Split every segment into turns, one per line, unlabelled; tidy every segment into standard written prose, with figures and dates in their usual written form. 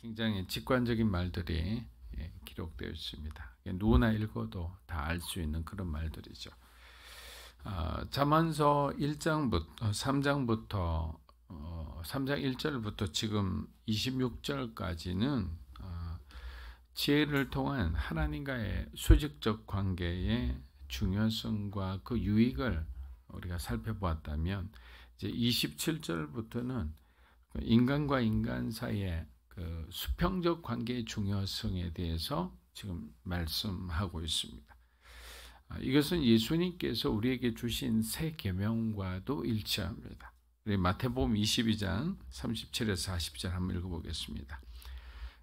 굉장히 직관적인 말들이 기록되어 있습니다. 누구나 읽어도 다 알 수 있는 그런 말들이죠. 잠언서 3장부터 3장 1절부터 지금 26절까지는 지혜를 통한 하나님과의 수직적 관계의 중요성과 그 유익을 우리가 살펴보았다면, 이제 27절부터는 인간과 인간 사이의 그 수평적 관계의 중요성에 대해서 지금 말씀하고 있습니다. 이것은 예수님께서 우리에게 주신 새 계명과도 일치합니다. 우리 마태복음 22장 37에서 40절 한번 읽어보겠습니다.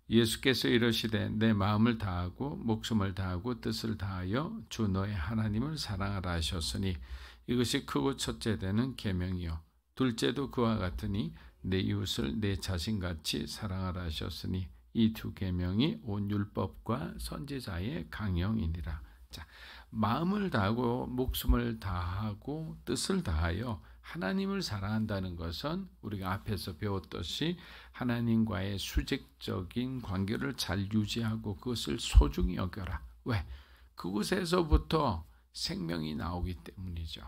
예수께서 이르시되 내 마음을 다하고 목숨을 다하고 뜻을 다하여 주 너의 하나님을 사랑하라 하셨으니 이것이 크고 첫째 되는 계명이요 둘째도 그와 같으니 내 이웃을 내 자신같이 사랑하라 하셨으니 이 두 계명이 온 율법과 선지자의 강령이니라. 자, 마음을 다하고 목숨을 다하고 뜻을 다하여 하나님을 사랑한다는 것은 우리가 앞에서 배웠듯이 하나님과의 수직적인 관계를 잘 유지하고 그것을 소중히 여겨라. 왜? 그곳에서부터 생명이 나오기 때문이죠.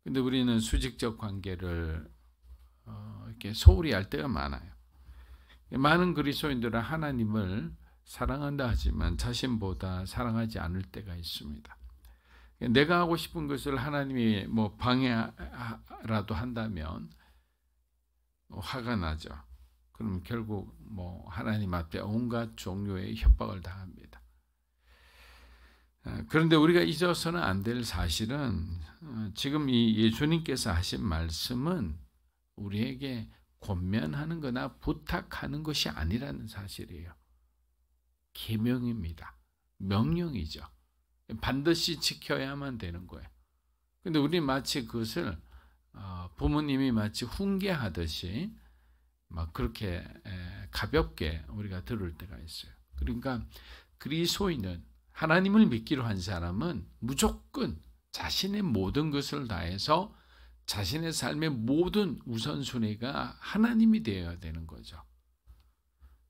근데 우리는 수직적 관계를 이렇게 소홀히 할 때가 많아요. 많은 그리스도인들은 하나님을 사랑한다 하지만 자신보다 사랑하지 않을 때가 있습니다. 내가 하고 싶은 것을 하나님이 방해라도 한다면 화가 나죠. 그럼 결국 하나님 앞에 온갖 종류의 협박을 당합니다. 그런데 우리가 잊어서는 안 될 사실은 지금 이 예수님께서 하신 말씀은 우리에게 권면하는 거나 부탁하는 것이 아니라는 사실이에요. 계명입니다. 명령이죠. 반드시 지켜야만 되는 거예요. 근데 우리 마치 그것을 부모님이 마치 훈계하듯이 막 그렇게 가볍게 우리가 들을 때가 있어요. 그러니까 그리스도인은, 하나님을 믿기로 한 사람은 무조건 자신의 모든 것을 다해서 자신의 삶의 모든 우선순위가 하나님이 되어야 되는 거죠.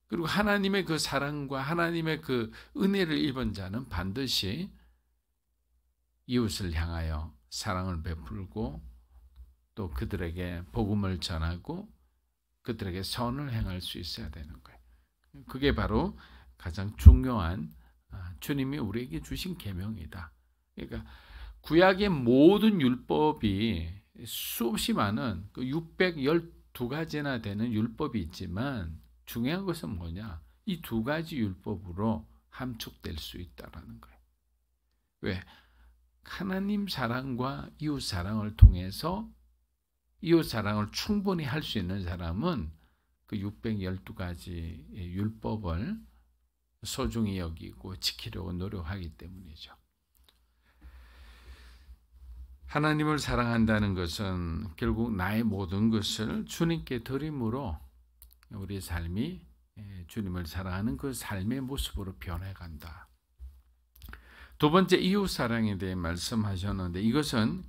그리고 하나님의 그 사랑과 하나님의 그 은혜를 입은 자는 반드시 이웃을 향하여 사랑을 베풀고 또 그들에게 복음을 전하고 그들에게 선을 행할 수 있어야 되는 거예요. 그게 바로 가장 중요한 주님이 우리에게 주신 계명이다. 그러니까 구약의 모든 율법이 수없이 많은 612가지나 되는 율법이 있지만 중요한 것은 뭐냐? 이 두 가지 율법으로 함축될 수 있다라는 거예요. 왜? 하나님 사랑과 이웃 사랑을 통해서 이웃 사랑을 충분히 할 수 있는 사람은 그 612가지 율법을 소중히 여기고 지키려고 노력하기 때문이죠. 하나님을 사랑한다는 것은 결국 나의 모든 것을 주님께 드림으로 우리 삶이 주님을 사랑하는 그 삶의 모습으로 변해간다. 두 번째, 이웃 사랑에 대해 말씀하셨는데 이것은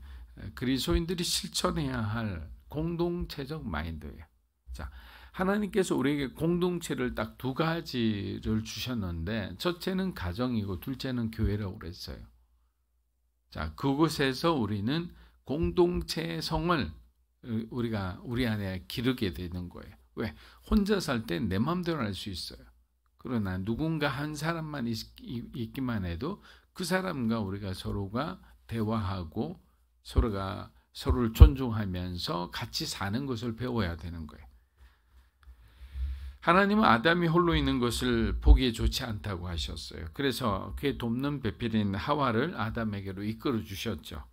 그리스도인들이 실천해야 할 공동체적 마인드예요. 자, 하나님께서 우리에게 공동체를 딱 두 가지를 주셨는데 첫째는 가정이고 둘째는 교회라고 그랬어요. 자, 그곳에서 우리는 공동체성을 우리 안에 기르게 되는 거예요. 왜? 혼자 살 때 내 마음대로 할 수 있어요. 그러나 누군가 한 사람만 있기만 해도 그 사람과 우리가 서로가 대화하고 서로가 서로를 존중하면서 같이 사는 것을 배워야 되는 거예요. 하나님은 아담이 홀로 있는 것을 보기에 좋지 않다고 하셨어요. 그래서 그의 돕는 배필인 하와를 아담에게로 이끌어 주셨죠.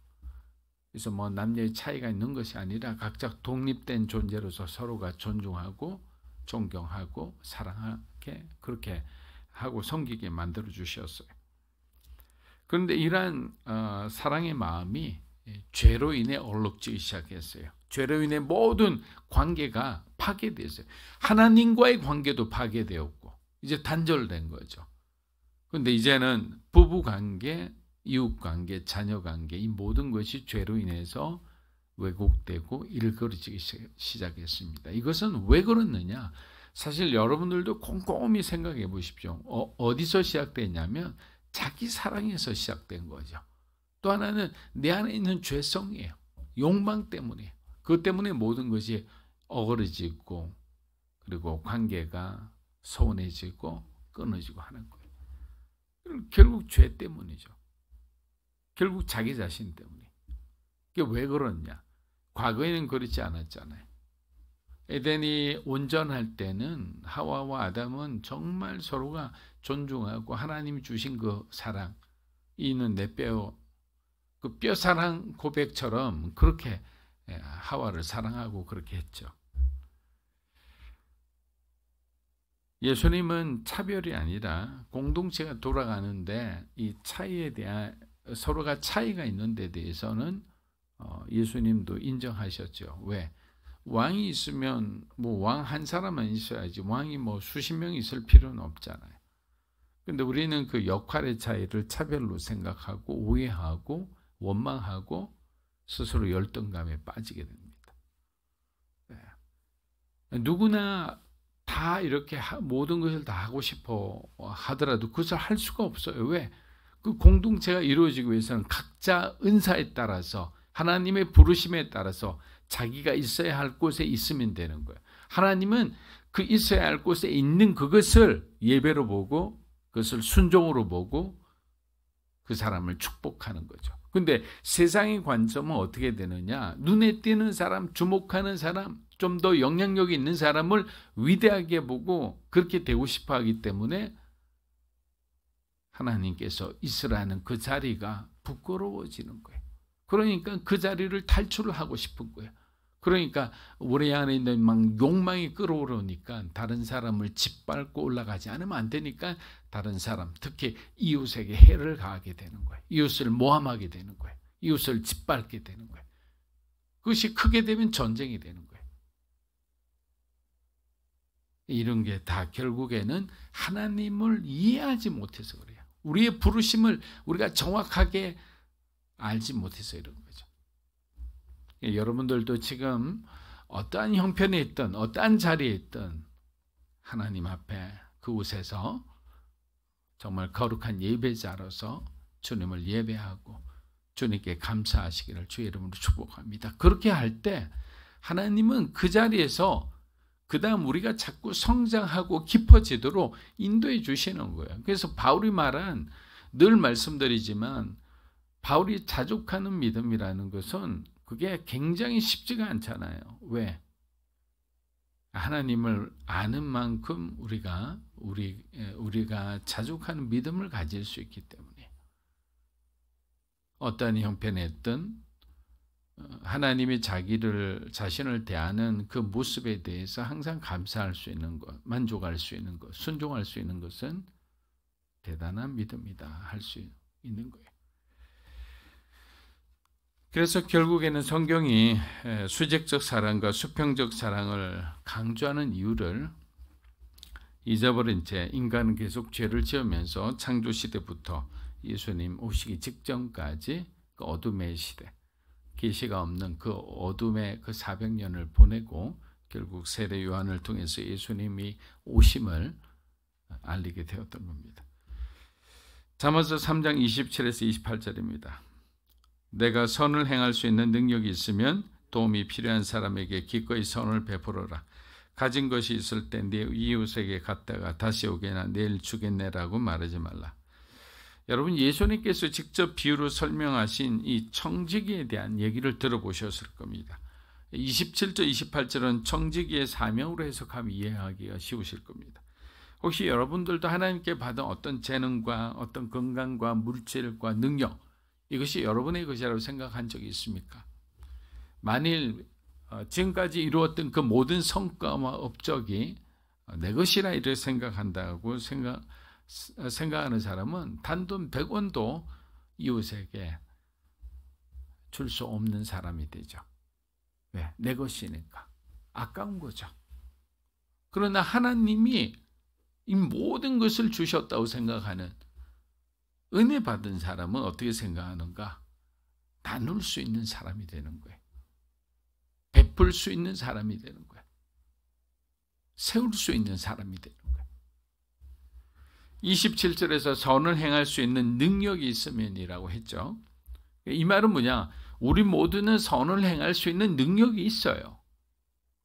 그래서 남녀의 차이가 있는 것이 아니라 각자 독립된 존재로서 서로가 존중하고 존경하고 사랑하게 그렇게 하고 섬기게 만들어 주셨어요. 그런데 이러한 사랑의 마음이 죄로 인해 얼룩지기 시작했어요. 죄로 인해 모든 관계가 파괴됐어요. 하나님과의 관계도 파괴되었고 이제 단절된 거죠. 그런데 이제는 부부관계, 이웃관계, 자녀관계 이 모든 것이 죄로 인해서 왜곡되고 일그러지기 시작했습니다. 이것은 왜 그렇느냐? 사실 여러분들도 곰곰이 생각해 보십시오. 어디서 시작됐냐면 자기 사랑에서 시작된 거죠. 또 하나는 내 안에 있는 죄성이에요. 욕망 때문에. 그것 때문에 모든 것이 어그러지고 그리고 관계가 소원해지고 끊어지고 하는 거예요. 결국 죄 때문이죠. 결국 자기 자신 때문에. 그게 왜 그렇냐? 과거에는 그렇지 않았잖아요. 에덴이 온전할 때는 하와와 아담은 정말 서로가 존중하고 하나님이 주신 그 사랑, 이는 내 뼈, 그 뼈 사랑 고백처럼 그렇게 하와를 사랑하고 그렇게 했죠. 예수님은 차별이 아니라 공동체가 돌아가는데 이 차이에 대한 서로가 차이가 있는 데 대해서는 예수님도 인정하셨죠. 왜? 왕이 있으면 뭐 왕 한 사람만 있어야지 왕이 뭐 수십 명 있을 필요는 없잖아요. 근데 우리는 그 역할의 차이를 차별로 생각하고 오해하고 원망하고 스스로 열등감에 빠지게 됩니다. 네. 누구나 다 이렇게 모든 것을 다 하고 싶어 하더라도 그것을 할 수가 없어요. 왜? 그 공동체가 이루어지기 위해서는 각자 은사에 따라서 하나님의 부르심에 따라서 자기가 있어야 할 곳에 있으면 되는 거예요. 하나님은 그 있어야 할 곳에 있는 그것을 예배로 보고 그것을 순종으로 보고 그 사람을 축복하는 거죠. 근데 세상의 관점은 어떻게 되느냐? 눈에 띄는 사람, 주목하는 사람, 좀 더 영향력이 있는 사람을 위대하게 보고 그렇게 되고 싶어 하기 때문에 하나님께서 있으라는 그 자리가 부끄러워지는 거예요. 그러니까 그 자리를 탈출을 하고 싶은 거예요. 그러니까 우리 안에 있는 막 욕망이 끌어오르니까 다른 사람을 짓밟고 올라가지 않으면 안 되니까 다른 사람, 특히 이웃에게 해를 가하게 되는 거예요. 이웃을 모함하게 되는 거예요. 이웃을 짓밟게 되는 거예요. 그것이 크게 되면 전쟁이 되는 거예요. 이런 게 다 결국에는 하나님을 이해하지 못해서 그래요. 우리의 부르심을 우리가 정확하게 알지 못해서 이런 거죠. 여러분들도 지금 어떠한 형편에 있든 어떠한 자리에 있든 하나님 앞에 그곳에서 정말 거룩한 예배자로서 주님을 예배하고 주님께 감사하시기를 주의 이름으로 축복합니다. 그렇게 할 때 하나님은 그 자리에서 그 다음 우리가 자꾸 성장하고 깊어지도록 인도해 주시는 거예요. 그래서 바울이 말한, 늘 말씀드리지만 바울이 자족하는 믿음이라는 것은 그게 굉장히 쉽지가 않잖아요. 왜? 하나님을 아는 만큼 우리가 자족하는 믿음을 가질 수 있기 때문에 어떠한 형편에 있든 하나님이 자신을 대하는 그 모습에 대해서 항상 감사할 수 있는 것, 만족할 수 있는 것, 순종할 수 있는 것은 대단한 믿음이다 할 수 있는 거예요. 그래서 결국에는 성경이 수직적 사랑과 수평적 사랑을 강조하는 이유를 잊어버린 채 인간은 계속 죄를 지으면서 창조시대부터 예수님 오시기 직전까지 그 어둠의 시대, 계시가 없는 그 어둠의 그 400년을 보내고 결국 세례 요한을 통해서 예수님이 오심을 알리게 되었던 겁니다. 잠언서 3장 27에서 28절입니다. 내가 선을 행할 수 있는 능력이 있으면 도움이 필요한 사람에게 기꺼이 선을 베풀어라. 가진 것이 있을 때 네 이웃에게 갔다가 다시 오게나 내일 주겠네라고 말하지 말라. 여러분, 예수님께서 직접 비유로 설명하신 이 청지기에 대한 얘기를 들어보셨을 겁니다. 27절, 28절은 청지기의 사명으로 해석하면 이해하기가 쉬우실 겁니다. 혹시 여러분들도 하나님께 받은 어떤 재능과 어떤 건강과 물질과 능력, 이것이 여러분의 것이라고 생각한 적이 있습니까? 만일 지금까지 이루었던 그 모든 성과와 업적이 내 것이라 이렇게 생각한다고 생각하는 사람은 단돈 100원도 이웃에게 줄 수 없는 사람이 되죠. 왜? 내 것이니까. 아까운 거죠. 그러나 하나님이 이 모든 것을 주셨다고 생각하는 은혜 받은 사람은 어떻게 생각하는가? 나눌 수 있는 사람이 되는 거예요. 베풀 수 있는 사람이 되는 거예요. 세울 수 있는 사람이 되는 거예요. 27절에서 선을 행할 수 있는 능력이 있으면이라고 했죠. 이 말은 뭐냐? 우리 모두는 선을 행할 수 있는 능력이 있어요.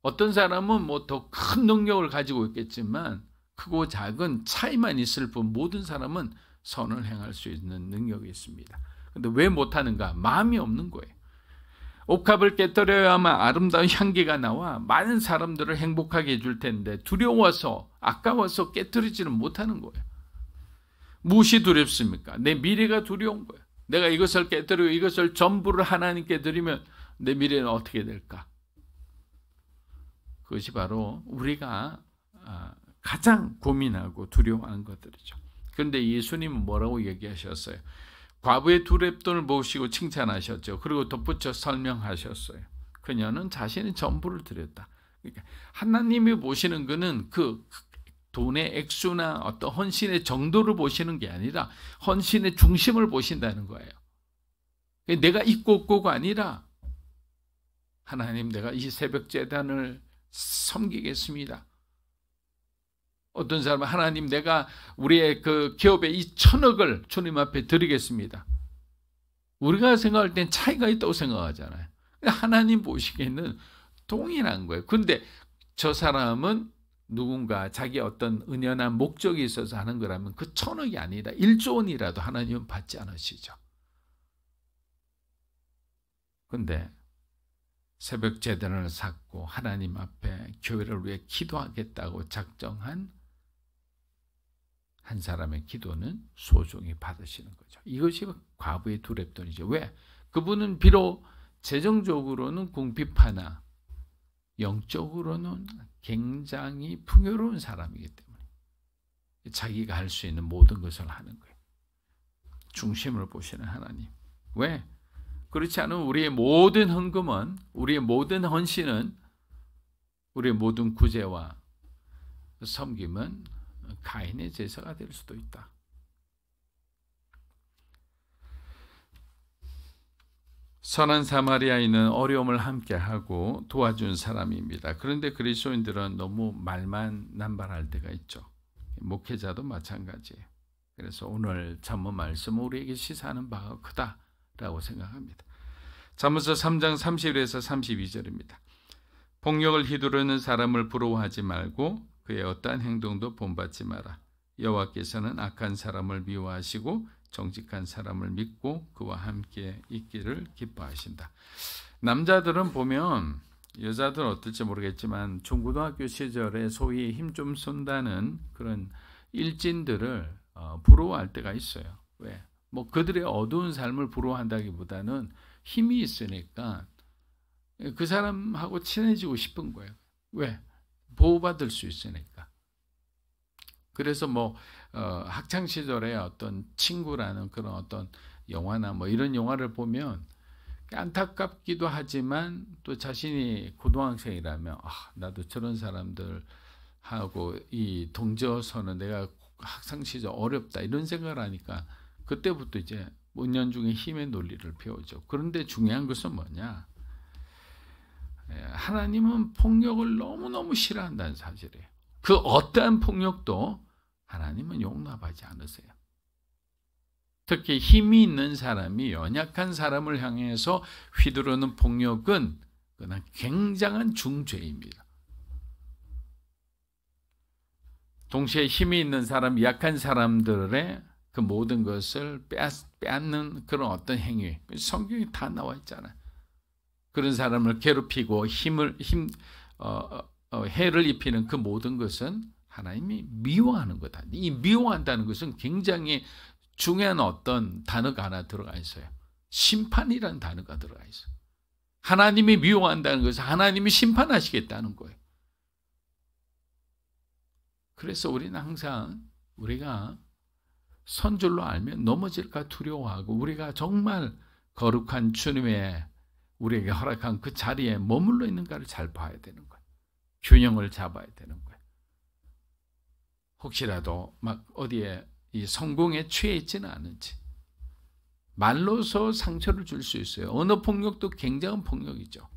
어떤 사람은 뭐 더 큰 능력을 가지고 있겠지만 크고 작은 차이만 있을 뿐 모든 사람은 선을 행할 수 있는 능력이 있습니다. 그런데 왜 못하는가? 마음이 없는 거예요. 옥합을 깨뜨려야만 아름다운 향기가 나와 많은 사람들을 행복하게 해줄 텐데 두려워서 아까워서 깨뜨리지는 못하는 거예요. 무엇이 두렵습니까? 내 미래가 두려운 거예요. 내가 이것을 깨뜨리고 이것을 전부를 하나님께 드리면 내 미래는 어떻게 될까? 그것이 바로 우리가 가장 고민하고 두려워하는 것들이죠. 그런데 예수님은 뭐라고 얘기하셨어요? 과부의 두 렙돈을 모시고 칭찬하셨죠. 그리고 덧붙여 설명하셨어요. 그녀는 자신의 전부를 드렸다. 그러니까 하나님이 보시는 것은 그 돈의 액수나 어떤 헌신의 정도를 보시는 게 아니라 헌신의 중심을 보신다는 거예요. 내가 있고 없고가 아니라 하나님, 내가 이 새벽 제단을 섬기겠습니다. 어떤 사람은 하나님, 내가 우리의 그 기업의 이 1,000억을 주님 앞에 드리겠습니다. 우리가 생각할 땐 차이가 있다고 생각하잖아요. 하나님 보시기에는 동일한 거예요. 그런데 저 사람은 누군가 자기 어떤 은연한 목적이 있어서 하는 거라면 그 1,000억이 아니라 1조 원이라도 하나님은 받지 않으시죠. 그런데 새벽 제단을 샀고 하나님 앞에 교회를 위해 기도하겠다고 작정한 한 사람의 기도는 소중히 받으시는 거죠. 이것이 과부의 두 렙돈이죠. 왜? 그분은 비록 재정적으로는 궁핍하나 영적으로는 굉장히 풍요로운 사람이기 때문에 자기가 할 수 있는 모든 것을 하는 거예요. 중심을 보시는 하나님. 왜? 그렇지 않으면 우리의 모든 헌금은, 우리의 모든 헌신은, 우리의 모든 구제와 섬김은 가인의 제사가 될 수도 있다. 선한 사마리아인은 어려움을 함께하고 도와준 사람입니다. 그런데 그리스도인들은 너무 말만 남발할 때가 있죠. 목회자도 마찬가지예요. 그래서 오늘 잠언 말씀은 우리에게 시사하는 바가 크다라고 생각합니다. 잠언서 3장 31에서 32절입니다. 폭력을 휘두르는 사람을 부러워하지 말고 그의 어떠한 행동도 본받지 마라. 여호와께서는 악한 사람을 미워하시고 정직한 사람을 믿고 그와 함께 있기를 기뻐하신다. 남자들은 보면, 여자들은 어떨지 모르겠지만 중고등학교 시절에 소위 힘 좀 쏜다는 그런 일진들을 부러워할 때가 있어요. 왜? 뭐 그들의 어두운 삶을 부러워한다기보다는 힘이 있으니까 그 사람하고 친해지고 싶은 거예요. 왜? 보호받을 수 있으니까. 그래서 뭐 학창 시절에 어떤 친구라는 그런 어떤 영화나 뭐 이런 영화를 보면 안타깝기도 하지만 또 자신이 고등학생이라면 나도 저런 사람들하고 이 동저서는 내가 학창 시절 어렵다 이런 생각을 하니까 그때부터 이제 은연중에 힘의 논리를 배우죠. 그런데 중요한 것은 뭐냐? 하나님은 폭력을 너무너무 싫어한다는 사실이에요. 그 어떠한 폭력도 하나님은 용납하지 않으세요. 특히 힘이 있는 사람이 연약한 사람을 향해서 휘두르는 폭력은 그냥 굉장한 중죄입니다. 동시에 힘이 있는 사람, 약한 사람들의 그 모든 것을 빼앗는 그런 어떤 행위, 성경에 다 나와 있잖아요. 그런 사람을 괴롭히고 해를 입히는 그 모든 것은 하나님이 미워하는 거다. 이 미워한다는 것은 굉장히 중요한 어떤 단어가 하나 들어가 있어요. 심판이라는 단어가 들어가 있어요. 하나님이 미워한다는 것은 하나님이 심판하시겠다는 거예요. 그래서 우리는 항상 우리가 선줄로 알면 넘어질까 두려워하고 우리가 정말 거룩한 주님의 우리에게 허락한 그 자리에 머물러 있는가를 잘 봐야 되는 거예요. 균형을 잡아야 되는 거예요. 혹시라도 막 어디에 이 성공에 취해 있지는 않은지. 말로서 상처를 줄 수 있어요. 언어 폭력도 굉장한 폭력이죠.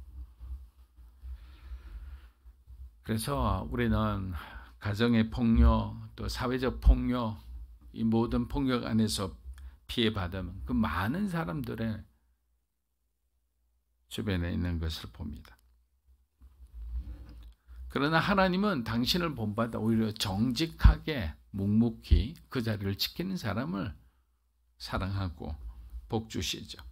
그래서 우리는 가정의 폭력, 또 사회적 폭력, 이 모든 폭력 안에서 피해받은 그 많은 사람들의 주변에 있는 것을 봅니다. 그러나 하나님은 당신을 본받아 오히려 정직하게 묵묵히 그 자리를 지키는 사람을 사랑하고 복 주시죠.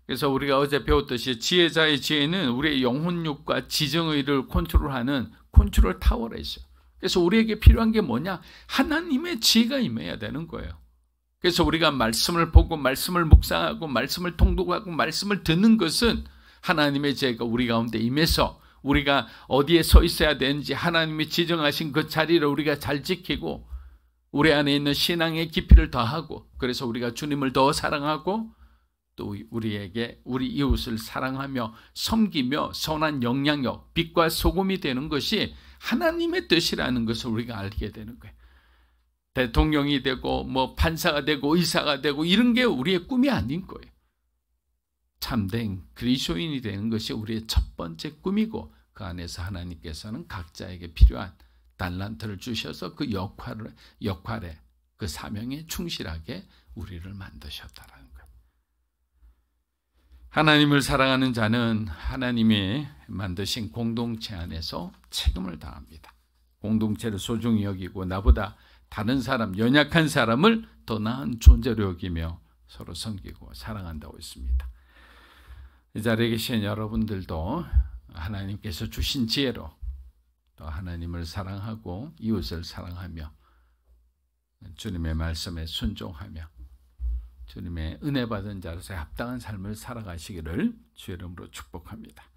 그래서 우리가 어제 배웠듯이 지혜자의 지혜는 우리의 영혼육과 지정의를 컨트롤하는 컨트롤 타워라 있어요. 그래서 우리에게 필요한 게 뭐냐? 하나님의 지혜가 임해야 되는 거예요. 그래서 우리가 말씀을 보고 말씀을 묵상하고 말씀을 통독하고 말씀을 듣는 것은 하나님의 지혜가 우리 가운데 임해서 우리가 어디에 서 있어야 되는지 하나님이 지정하신 그 자리를 우리가 잘 지키고 우리 안에 있는 신앙의 깊이를 더하고 그래서 우리가 주님을 더 사랑하고 또 우리에게 우리 이웃을 사랑하며 섬기며 선한 영향력, 빛과 소금이 되는 것이 하나님의 뜻이라는 것을 우리가 알게 되는 거예요. 대통령이 되고 뭐 판사가 되고 의사가 되고 이런 게 우리의 꿈이 아닌 거예요. 참된 그리스도인이 되는 것이 우리의 첫 번째 꿈이고 그 안에서 하나님께서는 각자에게 필요한 달란트를 주셔서 그 역할에 그 사명에 충실하게 우리를 만드셨다라는 거예요. 하나님을 사랑하는 자는 하나님이 만드신 공동체 안에서 책임을 다합니다. 공동체를 소중히 여기고 나보다 다른 사람, 연약한 사람을 더 나은 존재로 여기며 서로 섬기고 사랑한다고 했습니다. 이 자리에 계신 여러분들도 하나님께서 주신 지혜로 또 하나님을 사랑하고 이웃을 사랑하며 주님의 말씀에 순종하며 주님의 은혜 받은 자로서 합당한 삶을 살아가시기를 주의 이름으로 축복합니다.